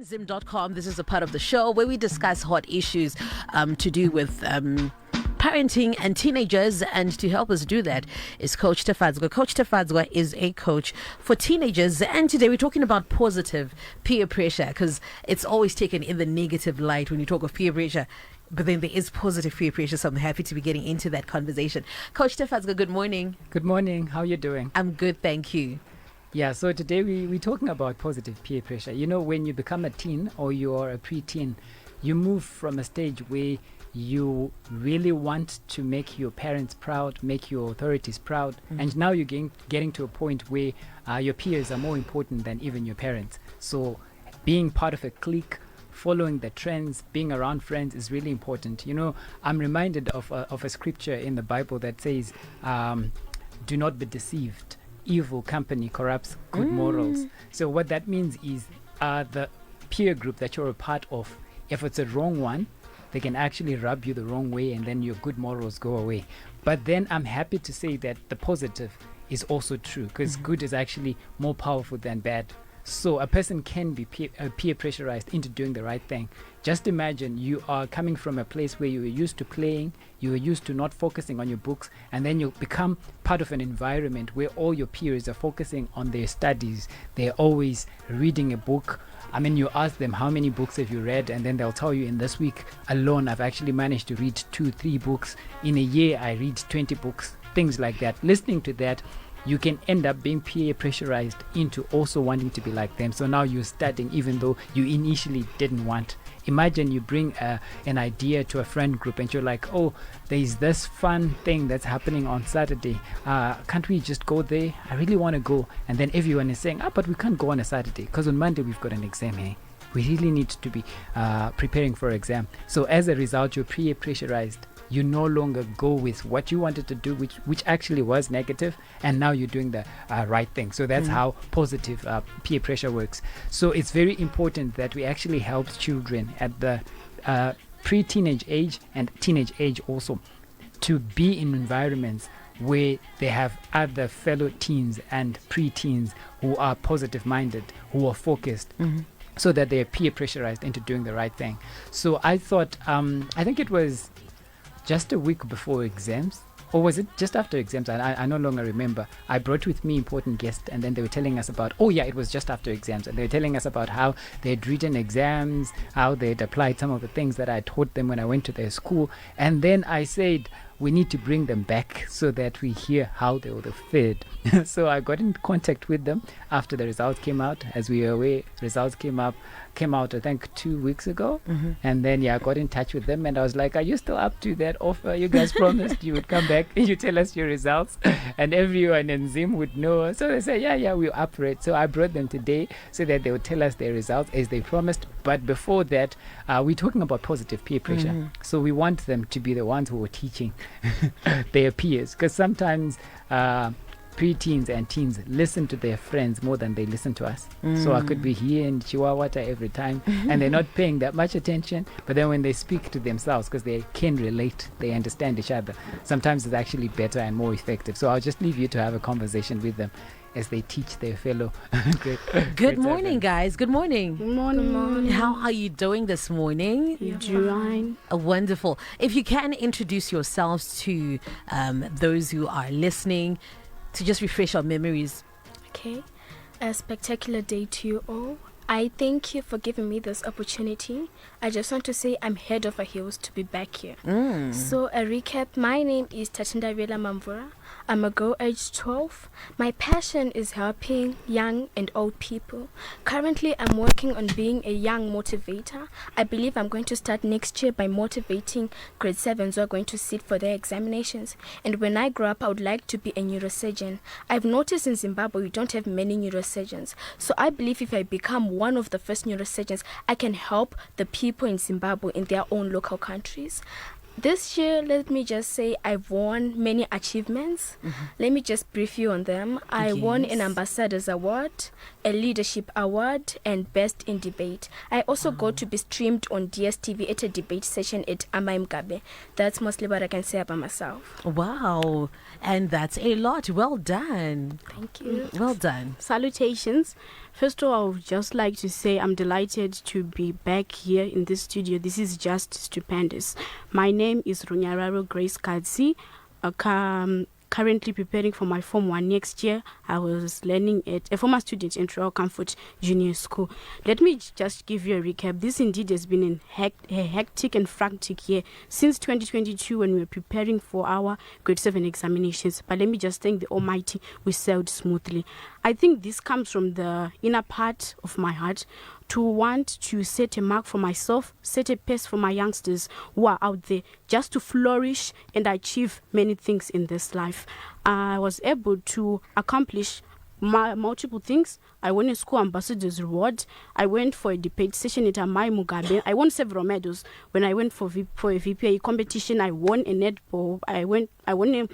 Zim.com. This is a part of the show where we discuss hot issues to do with parenting and teenagers, and to help us do that is Coach Tefadzwa. Coach Tefadzwa is a coach for teenagers, and today we're talking about positive peer pressure, because it's always taken in the negative light when you talk of peer pressure. But then there is positive peer pressure, so I'm happy to be getting into that conversation. Coach Tefadzwa, good morning. Good morning. How are you doing? I'm good, thank you. Yeah, so today we're talking about positive peer pressure. You know, when you become a teen or you're a preteen, you move from a stage where you really want to make your parents proud, make your authorities proud, and now you're getting to a point where your peers are more important than even your parents. So being part of a clique, following the trends, being around friends is really important. You know, I'm reminded of a scripture in the Bible that says, do not be deceived. Evil company corrupts good morals. So what that means is the peer group that you're a part of, if it's a wrong one, they can actually rub you the wrong way, and then your good morals go away. But then I'm happy to say that the positive is also true, because good is actually more powerful than bad. So a person can be peer pressurized into doing the right thing. Just imagine you are coming from a place where you were used to playing, you were used to not focusing on your books, and then you become part of an environment where all your peers are focusing on their studies. They're always reading a book. I mean, you ask them, how many books have you read? And then they'll tell you, in this week alone, I've actually managed to read 2-3 books. In a year, I read 20 books, things like that. Listening to that, you can end up being peer pressurized into also wanting to be like them. So now you're studying even though you initially didn't want. Imagine you bring an idea to a friend group and you're like, oh, there's this fun thing that's happening on Saturday. Can't we just go there? I really want to go. And then everyone is saying, but we can't go on a Saturday because on Monday we've got an exam here. We really need to be preparing for exam. So as a result, you're peer pressurized. You no longer go with what you wanted to do, which actually was negative, and now you're doing the right thing. So that's how positive peer pressure works. So it's very important that we actually help children at the pre-teenage age and teenage age also to be in environments where they have other fellow teens and pre-teens who are positive minded, who are focused. So that they are peer pressurized into doing the right thing. So I thought, I think it was just a week before exams, or was it just after exams? I no longer remember. I brought with me important guests, and then they were telling us about, it was just after exams, and they were telling us about how they'd written exams, how they'd applied some of the things that I taught them when I went to their school. And then I said, we need to bring them back so that we hear how they would have fared. So I got in contact with them after the results came out. As we were aware, results came out I think 2 weeks ago. And then I got in touch with them and I was like, are you still up to that offer? You guys promised you would come back and you tell us your results and everyone in Zim would know. So they said, yeah, we're up for it. So I brought them today so that they would tell us their results as they promised. But before that, we're talking about positive peer pressure. So we want them to be the ones who are teaching their peers, because sometimes pre-teens and teens listen to their friends more than they listen to us. So I could be here in Chihuahua every time and they're not paying that much attention, but then when they speak to themselves, because they can relate, they understand each other, sometimes it's actually better and more effective. So I'll just leave you to have a conversation with them as they teach their fellow Good morning, guys. Good morning. Good morning. How are you doing this morning? Fine. Wonderful. If you can introduce yourselves to those who are listening, to just refresh our memories. Okay. A spectacular day to you all. I thank you for giving me this opportunity. I just want to say I'm head over heels to be back here. So a recap, my name is Tatindavela Mamvura. I'm a girl aged 12. My passion is helping young and old people. Currently, I'm working on being a young motivator. I believe I'm going to start next year by motivating grade 7s who are going to sit for their examinations. And when I grow up, I would like to be a neurosurgeon. I've noticed in Zimbabwe, we don't have many neurosurgeons. So I believe if I become one of the first neurosurgeons, I can help the people in Zimbabwe in their own local countries. This year, let me just say I've won many achievements. Let me just brief you on them. I won an Ambassador's Award, a Leadership Award, and Best in Debate. I also got to be streamed on DSTV at a debate session at Amai Mgabe. That's mostly what I can say about myself. Wow. And that's a lot. Well done. Thank you. Well done. Salutations. First of all, I would just like to say I'm delighted to be back here in this studio. This is just stupendous. My name is Runyararo Grace Kadzi. Currently preparing for my Form 1 next year. I was learning at a former student in Royal Comfort Junior School. Let me just give you a recap. This indeed has been a hectic and frantic year since 2022 when we were preparing for our grade 7 examinations. But let me just thank the Almighty, we sailed smoothly. I think this comes from the inner part of my heart to want to set a mark for myself, set a pace for my youngsters who are out there just to flourish and achieve many things in this life. I was able to accomplish multiple things. I won a school ambassador's reward. I went for a debate session at Amai Mugabe. I won several medals. When I went for a VPA competition, I won a netball. I won a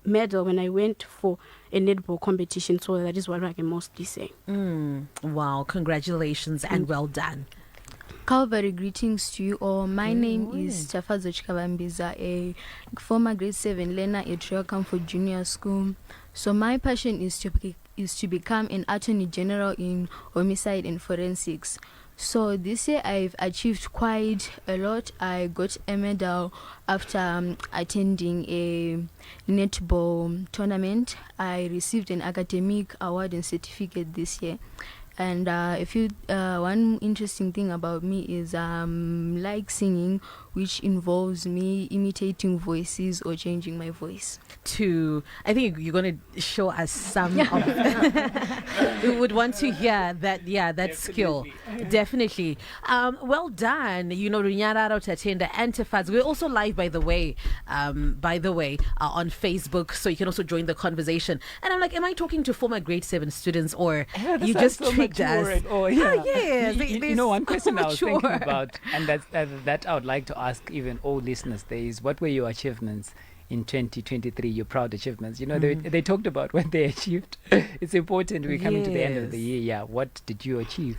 medal when I went for a netball competition. So that is what I can mostly say. Wow, congratulations and well done. Calvary, greetings to you all. My name is Tafazo Chikabambiza, a former grade 7 learner at Royal Comfort Junior School. So my passion is to become an attorney general in homicide and forensics. So this year I've achieved quite a lot. I got a medal after attending a netball tournament. I received an academic award and certificate this year. And one interesting thing about me is like singing, which involves me imitating voices or changing my voice. I think you're going to show us some of we would want to hear that, that skill. Definitely. Well done. Runyararo Tatenda and Tefaz. We're also live, by the way, on Facebook, so you can also join the conversation. And I'm like, am I talking to former grade 7 students, or you just tricked us? One question I was Sure. thinking about, and that I would like to ask even all listeners there, is what were your achievements in 2023, your proud achievements? They talked about what they achieved. It's important we're coming to the end of the year. Yeah, what did you achieve?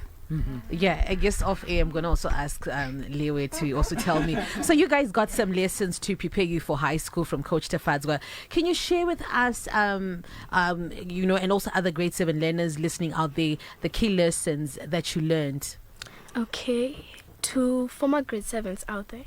Yeah, I guess off air I'm going to also ask Lewe to also tell me. So you guys got some lessons to prepare you for high school from Coach Tefadzwa. Can you share with us, and also other grade 7 learners listening out there, the key lessons that you learned? Okay, to former grade 7s out there,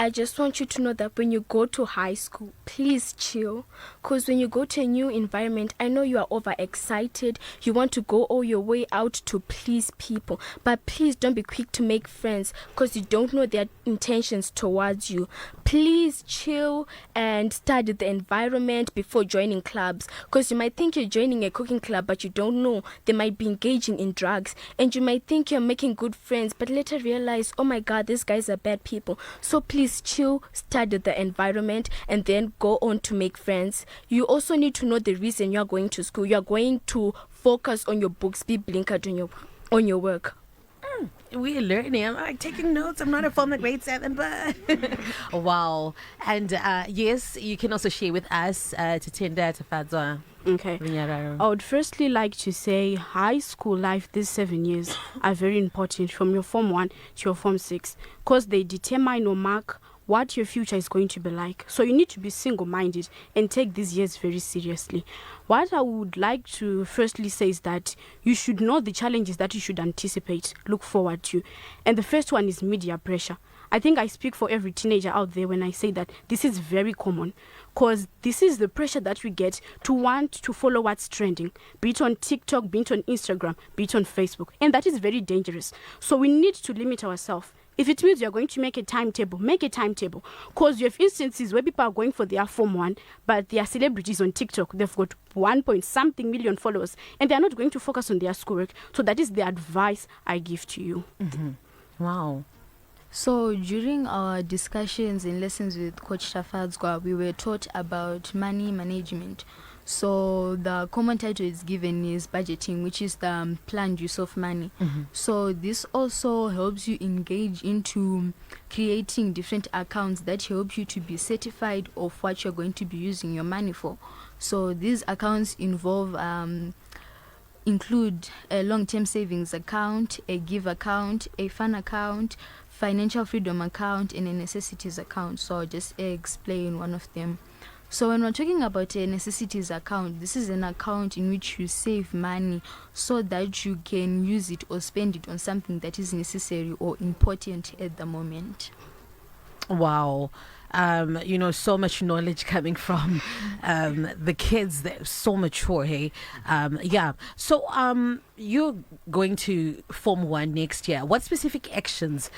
I just want you to know that when you go to high school, please chill. Because when you go to a new environment, I know you are overexcited. You want to go all your way out to please people. But please don't be quick to make friends because you don't know their intentions towards you. Please chill and study the environment before joining clubs. Because you might think you're joining a cooking club, but you don't know they might be engaging in drugs. And you might think you're making good friends, but later realize, oh my God, these guys are bad people. So please chill, study the environment, and then go on to make friends. You also need to know the reason you're going to school. You're going to focus on your books, be blinkered on your work. We're learning. I'm like taking notes. I'm not a former grade 7, but wow. And yes, you can also share with us Tatenda Tefadzwa. Okay. I would firstly like to say high school life, these 7 years are very important from your Form 1 to your Form 6 because they determine or mark what your future is going to be like. So you need to be single-minded and take these years very seriously. What I would like to firstly say is that you should know the challenges that you should anticipate, look forward to. And the first one is media pressure. I think I speak for every teenager out there when I say that this is very common because this is the pressure that we get to want to follow what's trending, be it on TikTok, be it on Instagram, be it on Facebook. And that is very dangerous. So we need to limit ourselves. If it means you're going to make a timetable, make a timetable. Because you have instances where people are going for their Form 1, but they are celebrities on TikTok. They've got 1.something million followers, and they're not going to focus on their schoolwork. So that is the advice I give to you. Mm-hmm. Wow. So during our discussions and lessons with Coach Tafadzwa, we were taught about money management. So the common title is given is budgeting, which is the planned use of money. So this also helps you engage into creating different accounts that help you to be certified of what you're going to be using your money for. So these accounts include a long-term savings account, a give account, a fun account, financial freedom account, and a necessities account. So I'll just explain one of them. So when we're talking about a necessities account, this is an account in which you save money so that you can use it or spend it on something that is necessary or important at the moment. Wow. So much knowledge coming from the kids. They're so mature, hey? So you're going to Form 1 next year. What specific actions,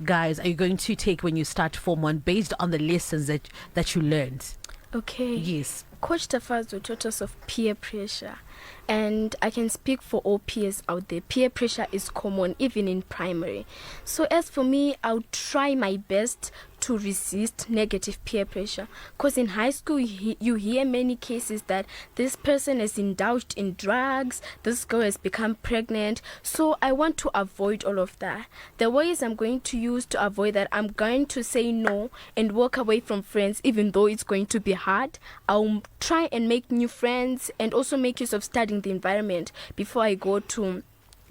guys, are you going to take when you start Form 1 based on the lessons that you learned? Okay. Yes. Coach Tafazo taught us of peer pressure, and I can speak for all peers out there. Peer pressure is common even in primary. So as for me, I'll try my best to resist negative peer pressure, because in high school you hear many cases that this person has indulged in drugs, this girl has become pregnant. So I want to avoid all of that. The ways I'm going to use to avoid that, I'm going to say no and walk away from friends, even though it's going to be hard. I'll try and make new friends and also make use of studying the environment before I go to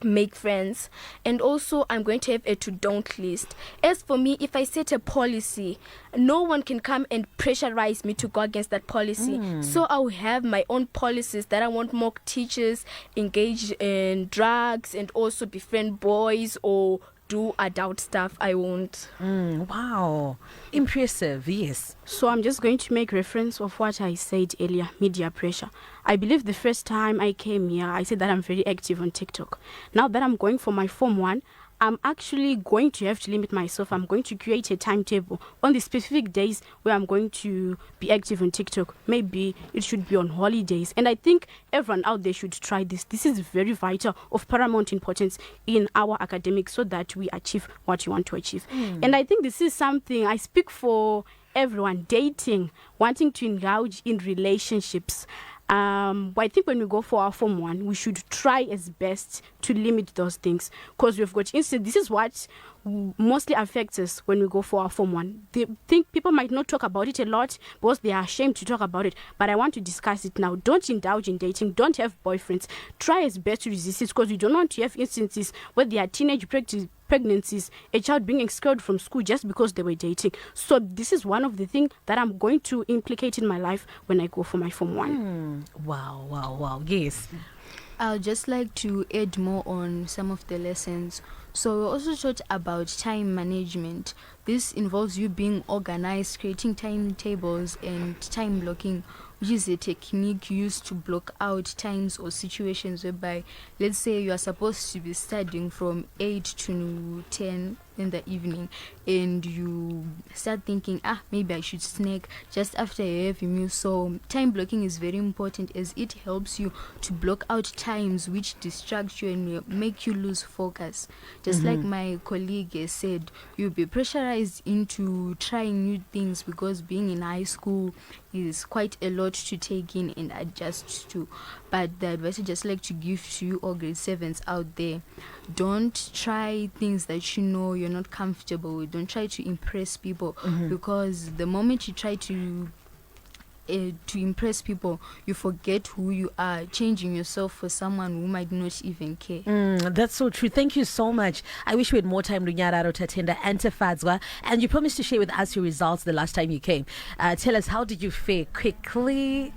make friends. And also I'm going to have a to-don't list. As for me, if I set a policy, no one can come and pressurize me to go against that policy. So I'll have my own policies that I won't mock teachers, engage in drugs, and also befriend boys or do adult stuff. I won't. Wow. Impressive. Yes. So I'm just going to make reference of what I said earlier, media pressure. I believe the first time I came here, I said that I'm very active on TikTok. Now that I'm going for my Form 1, I'm actually going to have to limit myself. I'm going to create a timetable on the specific days where I'm going to be active on TikTok. Maybe it should be on holidays. And I think everyone out there should try this. This is very vital, of paramount importance in our academics, so that we achieve what you want to achieve. And I think this is something I speak for everyone, dating, wanting to indulge in relationships. But I think when we go for our Form 1, we should try as best to limit those things, because we've got instant. This is what mostly affects us when we go for our Form 1. They think people might not talk about it a lot because they are ashamed to talk about it. But I want to discuss it now. Don't indulge in dating. Don't have boyfriends. Try as best to resist it, because we don't want to have instances where there are teenage pregnancies, a child being expelled from school just because they were dating. So this is one of the things that I'm going to implicate in my life when I go for my Form 1. Wow. Yes. I'll just like to add more on some of the lessons. So we also taught about time management. This involves you being organized, creating timetables and time blocking, which is a technique used to block out times or situations whereby, let's say you are supposed to be studying from 8 to 10 in the evening, and you start thinking, maybe I should snack just after a heavy meal. So time blocking is very important, as it helps you to block out times which distract you and make you lose focus. Just like my colleague said, you'll be pressurized into trying new things, because being in high school is quite a lot to take in and adjust to. But the advice I just like to give to you all grade 7s out there: don't try things that you know you're not comfortable with. Don't try to impress people, because the moment you try to impress people, you forget who you are, changing yourself for someone who might not even care. That's so true. Thank you so much. I wish we had more time, Lunyararo Tatenda and Tafadzwa. And you promised to share with us your results the last time you came. Tell us, how did you fare quickly?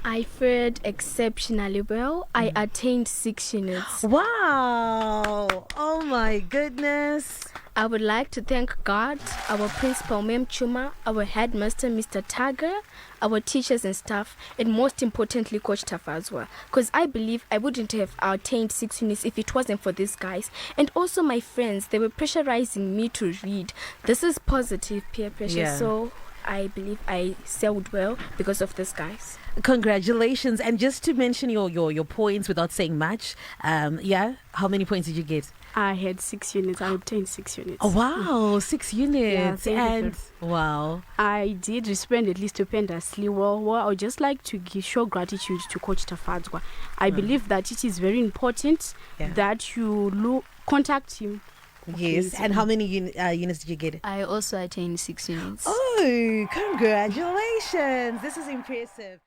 I fared exceptionally well. I attained 6 units. Wow. Oh my goodness. I would like to thank God, our principal, Mem Chuma, our headmaster, Mr. Tager, our teachers and staff, and most importantly, Coach Tafadzwa. Because I believe I wouldn't have attained 6 units if it wasn't for these guys. And also my friends, they were pressurizing me to read. This is positive peer pressure. Yeah. So I believe I excelled well because of these guys. Congratulations. And just to mention your points without saying much, how many points did you get? I had 6 units. I obtained 6 units. Oh, wow, 6 units. thank you, And wow. I did respond at least stupendously well. I would just like to show gratitude to Coach Tafadzwa. I believe that it is very important that you contact him. Yes. And how many units did you get? I also attained 6 units. Oh, congratulations. This is impressive.